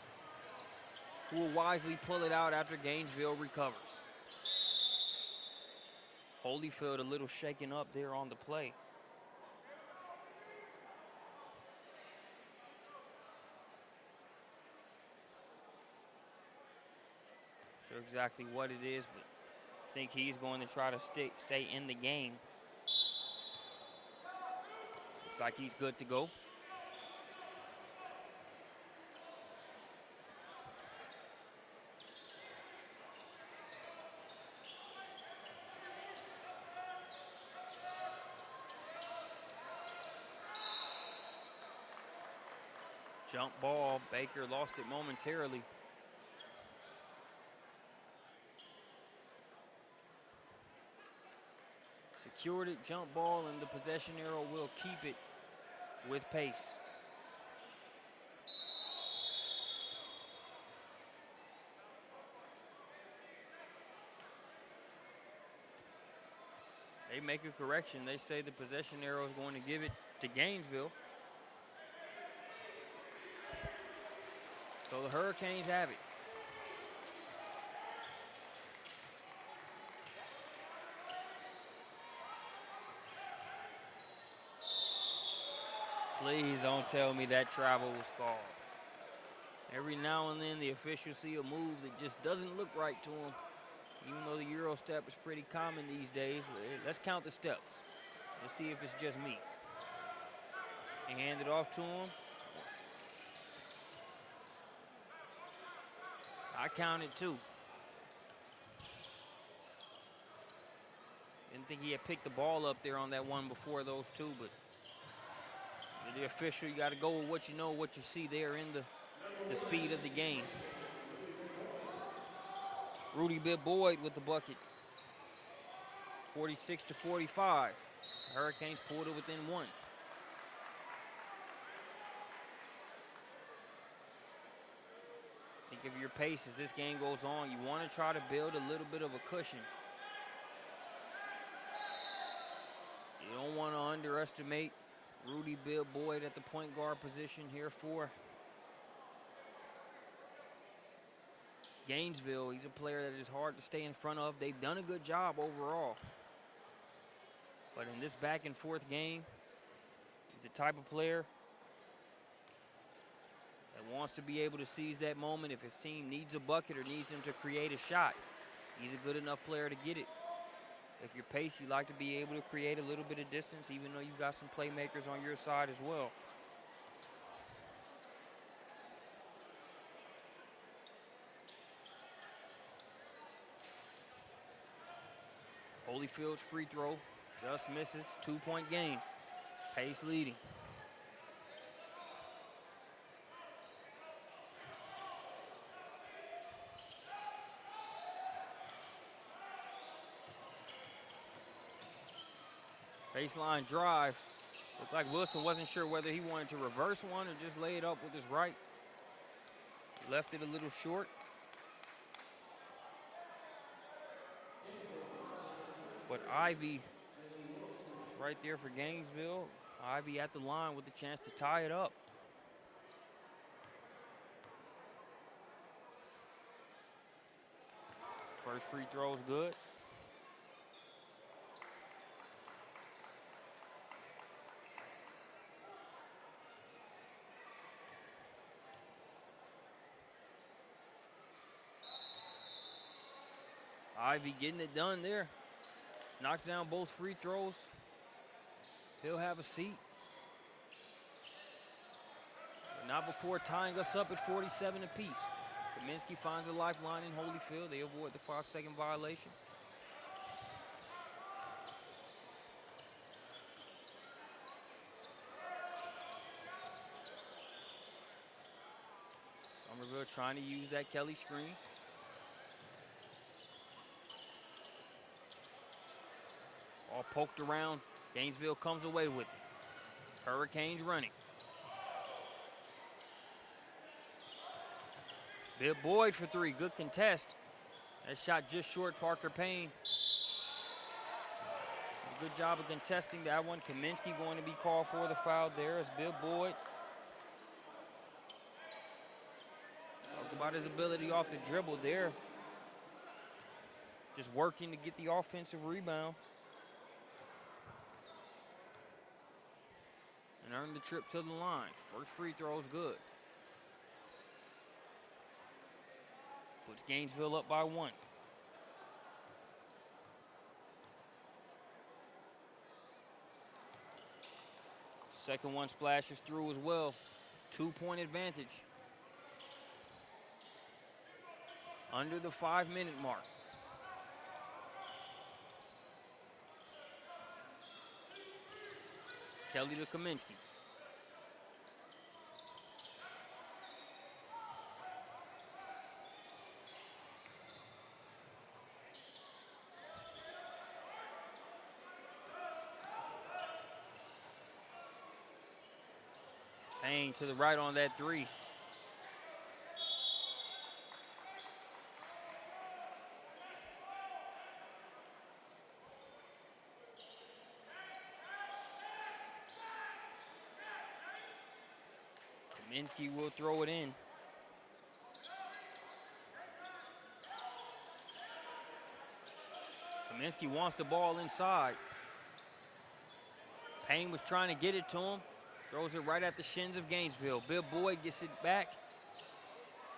who will wisely pull it out after Gainesville recovers. Holyfield a little shaken up there on the play. Sure exactly what it is, but I think he's going to try to stay in the game. Looks like he's good to go. Jump ball, Baker lost it momentarily. Secured it, jump ball, and the possession arrow will keep it with pace. They make a correction. They say the possession arrow is going to give it to Gainesville. So the Hurricanes have it. Please don't tell me that travel was called. Every now and then the officials see a move that just doesn't look right to them. Even though the Euro step is pretty common these days, let's count the steps. Let's see if it's just me. They hand it off to him. I counted two. Didn't think he had picked the ball up there on that one before those two, but the official, you got to go with what you know, what you see there in the speed of the game. Rudy Bibb Boyd with the bucket. 46-45. Hurricanes pulled it within one. Think of your pace as this game goes on. You want to try to build a little bit of a cushion. You don't want to underestimate Rudy Bibb Boyd at the point guard position here for Gainesville. He's a player that is hard to stay in front of. They've done a good job overall. But in this back and forth game, he's the type of player that wants to be able to seize that moment if his team needs a bucket or needs him to create a shot. He's a good enough player to get it. If you're pace, you like to be able to create a little bit of distance, even though you've got some playmakers on your side as well. Holyfield's free throw just misses. 2-point game. Pace leading. Baseline drive. Looked like Wilson wasn't sure whether he wanted to reverse one or just lay it up with his right. Left it a little short. But Ivy is right there for Gainesville. Ivy at the line with the chance to tie it up. First free throw is good. Ivy getting it done there. Knocks down both free throws. He'll have a seat. But not before tying us up at 47 apiece. Kaminsky finds a lifeline in Holyfield. They avoid the 5-second violation. Somerville trying to use that Kelly screen. All poked around. Gainesville comes away with it. Hurricanes running. Bibb Boyd for three. Good contest. That shot just short Parker Payne. Good job of contesting that one. Kaminsky going to be called for the foul there as Bibb Boyd. Talked about his ability off the dribble there. Just working to get the offensive rebound. and earn the trip to the line. First free throw is good. Puts Gainesville up by 1. Second one splashes through as well. 2-point advantage. Under the 5-minute mark. Kelly to Kaminsky. Payne to the right on that 3. Kaminsky will throw it in. Kaminsky wants the ball inside. Payne was trying to get it to him. Throws it right at the shins of Gainesville. Bill Boyd gets it back.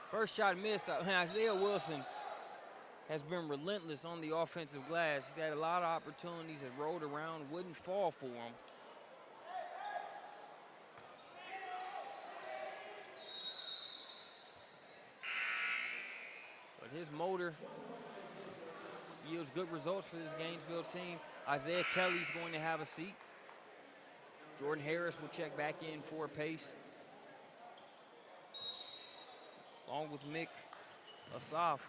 First shot missed. Isaiah Wilson has been relentless on the offensive glass. He's had a lot of opportunities that rolled around, wouldn't fall for him. But his motor yields good results for this Gainesville team. Isaiah Kelly's going to have a seat. Jordan Harris will check back in for a pace, along with Mick Asaf.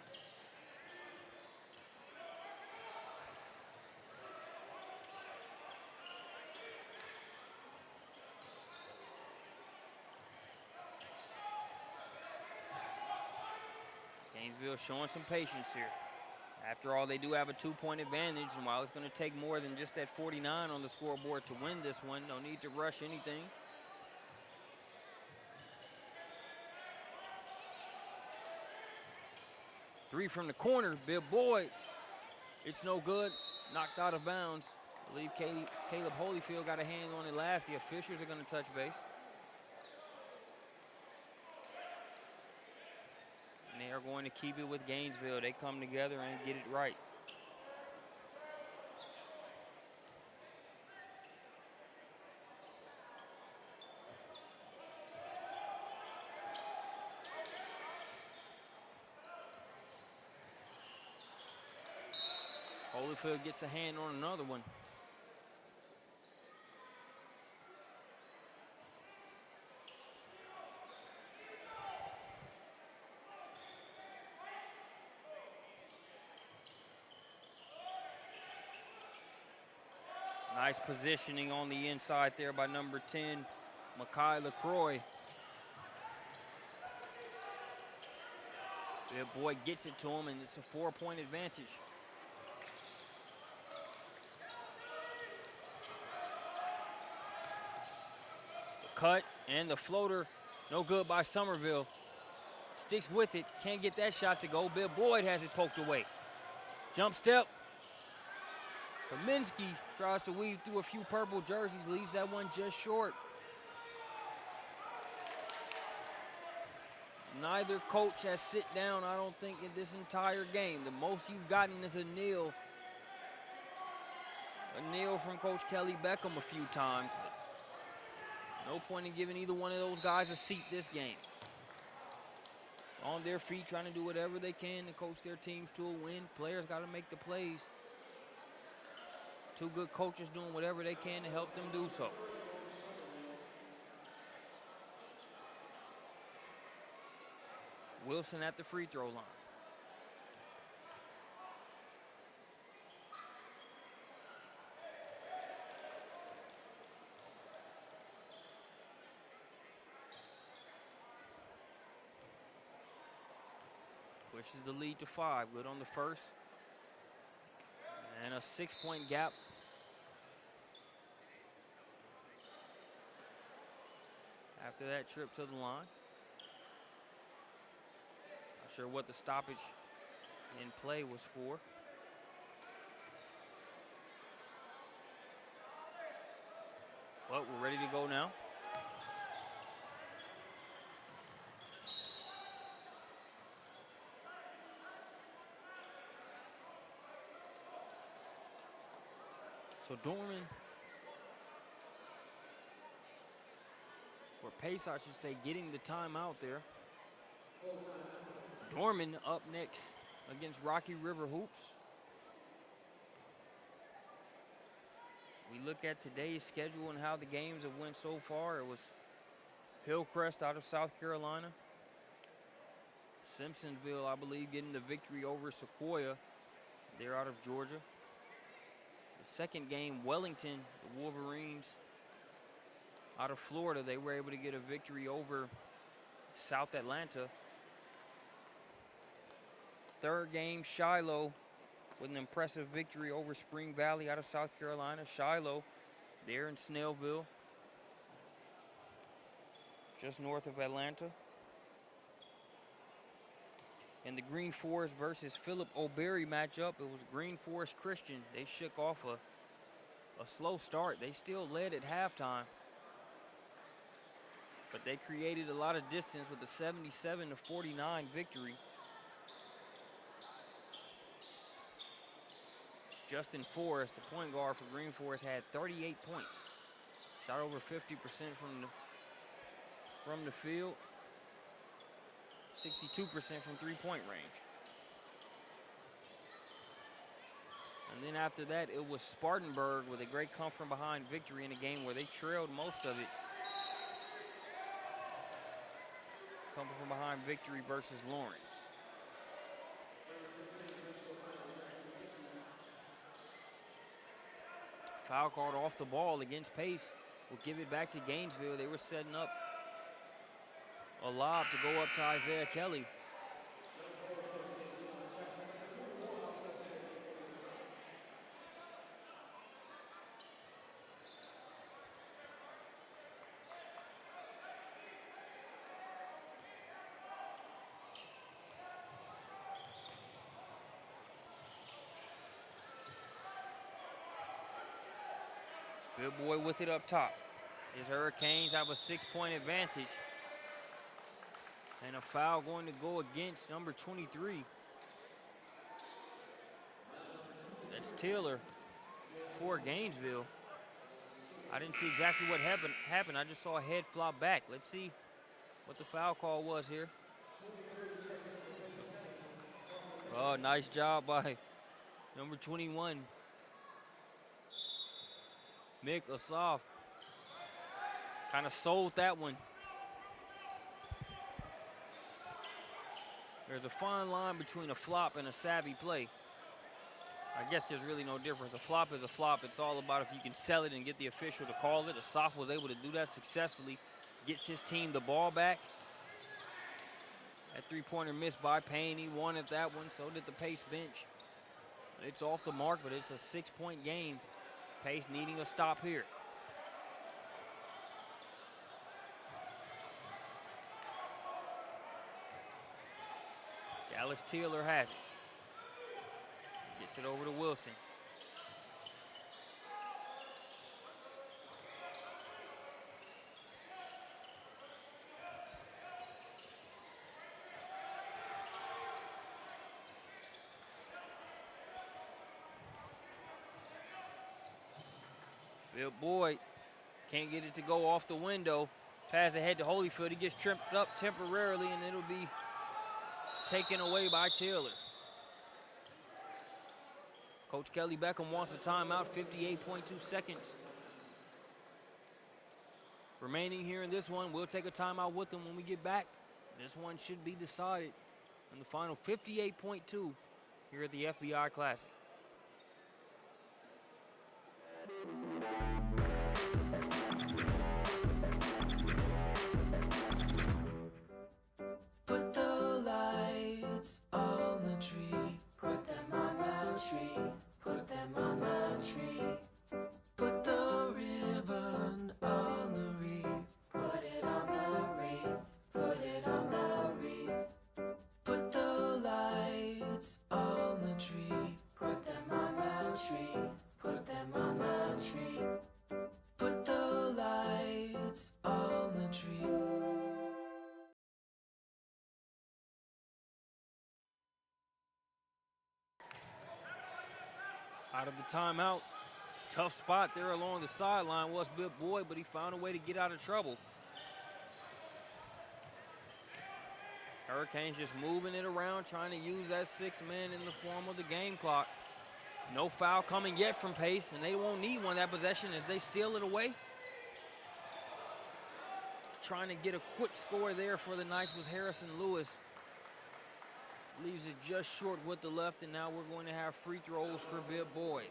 Gainesville showing some patience here. After all, they do have a 2-point advantage, and while it's going to take more than just that 49 on the scoreboard to win this one, no need to rush anything. Three from the corner, Bill Boyd. It's no good, knocked out of bounds. I believe Caleb Holyfield got a hand on it last. The officials are going to touch base. And they are going to keep it with Gainesville. They come together and get it right. Holyfield gets a hand on another one. Nice positioning on the inside there by number 10, Makai LaCroix. Bill Boyd gets it to him, and it's a 4-point advantage. The cut and the floater, no good by Somerville. Sticks with it, can't get that shot to go. Bill Boyd has it poked away. Jump step. Kaminsky tries to weave through a few purple jerseys, leaves that one just short. Neither coach has sit down, I don't think, in this entire game. The most you've gotten is a kneel. A kneel from Coach Kelly Beckham a few times. But no point in giving either one of those guys a seat this game. On their feet, trying to do whatever they can to coach their teams to a win. Players got to make the plays. Two good coaches doing whatever they can to help them do so. Wilson at the free throw line. Pushes the lead to 5. Good on the first. And a 6-point gap. After that trip to the line. Not sure what the stoppage in play was for. But we're ready to go now. So Dorman, or Pace, I should say, getting the timeout there. Dorman up next against Rocky River Hoops. We look at today's schedule and how the games have went so far. It was Hillcrest out of South Carolina. Simpsonville, I believe, getting the victory over Sequoia. They're out of Georgia. The second game, Wellington, the Wolverines, out of Florida. They were able to get a victory over South Atlanta. Third game, Shiloh, with an impressive victory over Spring Valley out of South Carolina. Shiloh, there in Snellville, just north of Atlanta. And the Green Forest versus Philip O'Berry matchup, it was Green Forest Christian. They shook off a slow start. They still led at halftime, but they created a lot of distance with a 77-49 victory. Justin Forrest, the point guard for Green Forest, had 38 points. Shot over 50% from the field. 62% from three-point range. And then after that, it was Spartanburg with a great come-from-behind victory in a game where they trailed most of it. Come-from-behind victory versus Lawrence. Foul called off the ball against Pace. We'll give it back to Gainesville. They were setting up a lob to go up to Isaiah Kelly. Good boy with it up top. His Hurricanes have a 6-point advantage. And a foul going to go against number 23. That's Taylor for Gainesville. I didn't see exactly what happened. I just saw a head flop back. Let's see what the foul call was here. Oh, nice job by number 21. Mick Asaf kind of sold that one. There's a fine line between a flop and a savvy play. I guess there's really no difference. A flop is a flop. It's all about if you can sell it and get the official to call it. Asaf was able to do that successfully. Gets his team the ball back. That three-pointer missed by Payne. He wanted that one, so did the Pace bench. It's off the mark, but it's a 6-point game. Pace needing a stop here. Dallas Taylor has it. Gets it over to Wilson. Bill Boyd can't get it to go off the window. Pass ahead to Holyfield. He gets tripped up temporarily, and it'll be taken away by Taylor. Coach Kelly Beckham wants a timeout, 58.2 seconds remaining here in this one. We'll take a timeout with them when we get back. This one should be decided in the final. 58.2 here at the FBI Classic. Put the lights on the tree. Put them on the tree. Put them on the tree. Put the ribbon on the wreath. Put it on the wreath. Put it on the wreath. Put the lights on the tree. Put them on the tree. Put them on the tree. Put the lights on the tree. Out of the timeout, Tough spot there along the sideline was Bill Boyd, but he found a way to get out of trouble. Hurricanes just moving it around, trying to use that 6 man in the form of the game clock. No foul coming yet from Pace, and they won't need one that possession as they steal it away. Trying to get a quick score there for the Knights was Harrison Lewis. Leaves it just short with the left, and now we're going to have free throws for Bill Boyd.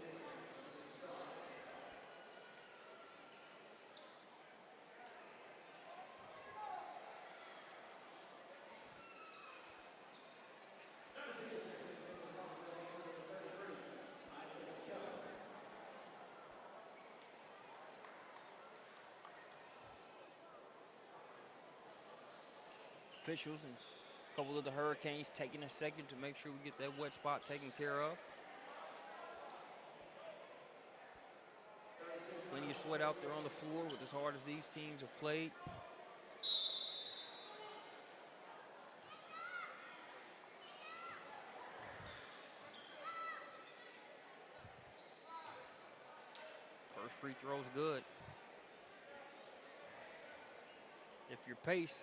Officials and a couple of the Hurricanes taking a second to make sure we get that wet spot taken care of. Plenty of sweat out there on the floor with as hard as these teams have played. First free throw's good. If you're Pace,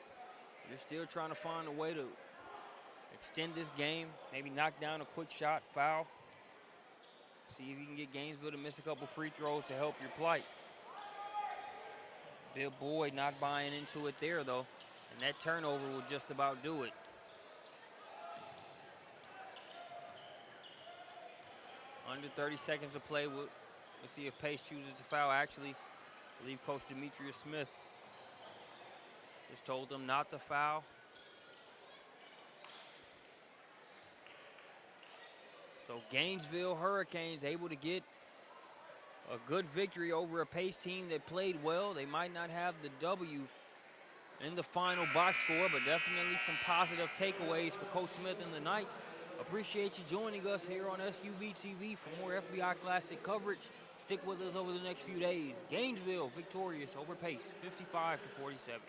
you're still trying to find a way to extend this game, maybe knock down a quick shot, foul. See if you can get Gainesville to miss a couple free throws to help your plight. Bill Boyd not buying into it there, though, and that turnover will just about do it. Under 30 seconds to play. We'll see if Pace chooses to foul. Actually, I believe Coach Demetrius Smith just told them not to foul. So Gainesville Hurricanes able to get a good victory over a Pace team that played well. They might not have the W in the final box score, but definitely some positive takeaways for Coach Smith and the Knights. Appreciate you joining us here on SUVtv for more FBI Classic coverage. Stick with us over the next few days. Gainesville victorious over Pace, 55-47.